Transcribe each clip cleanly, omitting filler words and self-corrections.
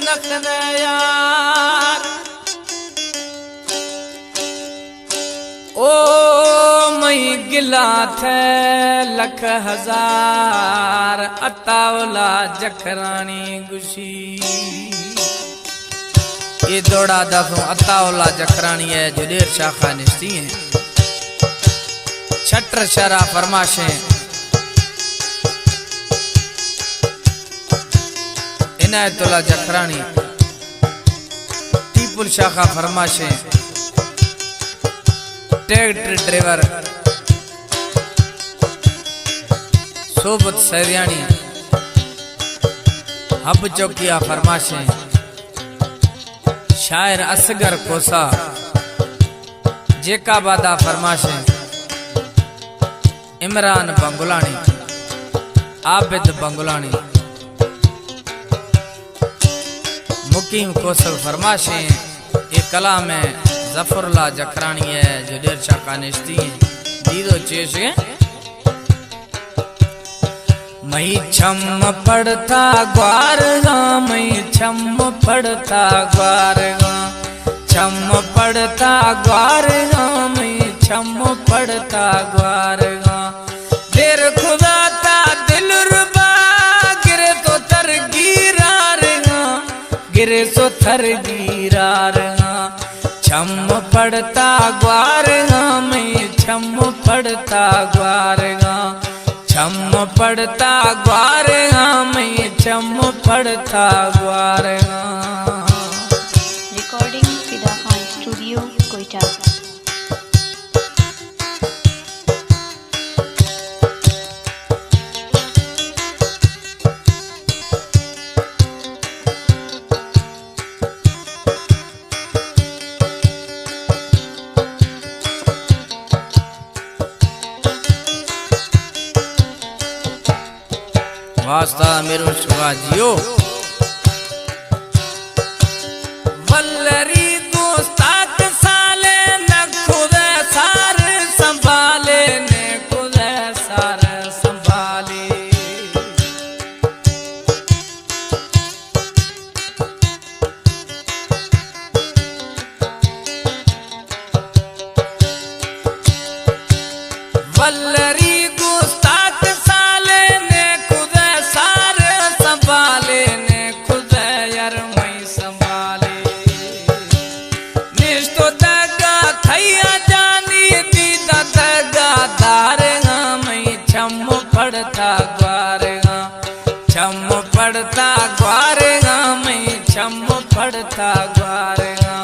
नखरे यार ओ मई गिला थे लख हजार अतावला जखरानी गुशी ये दौड़ा दफो अतावला जखरानी है जुदेर शाखा निश्ती है छटर शरा फरमाशे इनायतुल्ला जखरानी टीपुल शाखा फरमाशे ट्रैक्टर ड्राइवर सोबत सरियाणी हब चौकिया फरमाशे शायर असगर कोसा जेकाबादा फरमाशे इमरान बंगुलानी आबिद बंगुलानी मुकीम कोसल फरमाशे ये कला में जफरुल्ला जखरानी है जो देर शाखा निश्ती है दीदो चेशे मई छम पड़ता ग्वारगा मई छम पड़ता ग्वारगा छम पड़ता ग्वारगा मई छम पड़ता ग्वारगा देर खुदा ता दिल रुबा गिरे तो थर गिरारगा गिरे तो थर गिरारगा छम पड़ता ग्वारगा में छम पड़ता ग्वारगा छम पड़ता ग्वारगा में छम पड़ता ग्वारगा। रिकॉर्डिंग फिदा खान स्टूडियो कोयटा। वास्ता मेरो शिवाजियो वल्लरी दोस्ताक साले न खुद सार संभाले ने खुद सार संभाले वल्लरी पड़ता ग्वारगा छम पड़ता ग्वारगा में छम पड़ता ग्वारगा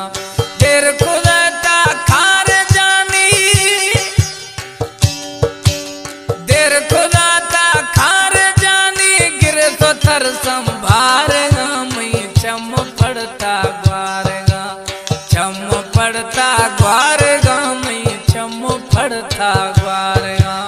देर खुदा खार जानी देर खुदा खार जानी गिर तो थर संभारगा में छम पड़ता ग्वारगा छम पड़ता ग्वारगा में छम पड़ता ग्वारगा।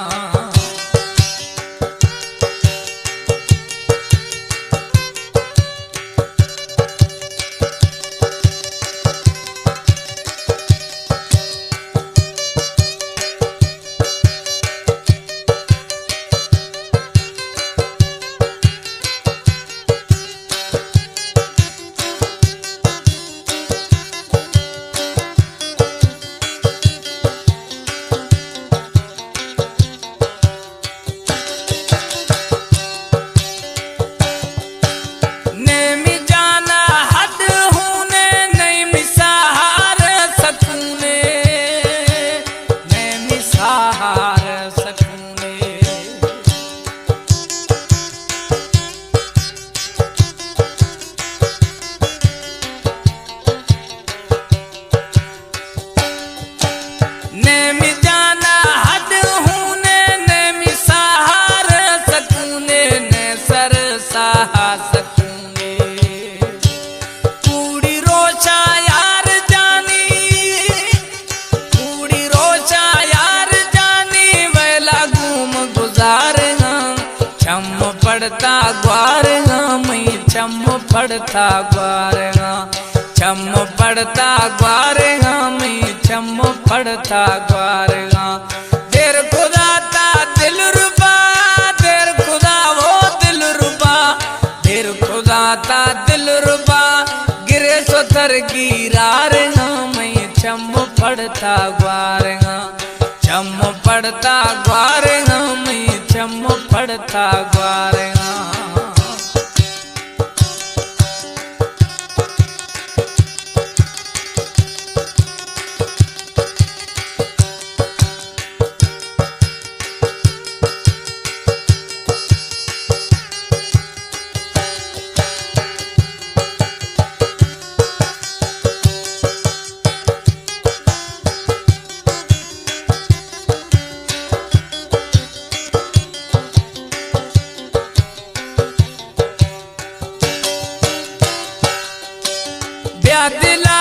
पड़ता ग्वारगा में छम पड़ता ग्वारगा छम पड़ता ग्वारगा में छम पड़ता ग्वारगा देर खुदा ता दिल रुबा देर खुदा वो दिल रुबा देर खुदा ता दिल रुबा थर गिरार मैं चम पड़ता ग्वार चम पड़ता ग्वार मैं चम पड़ता ग्वार दिला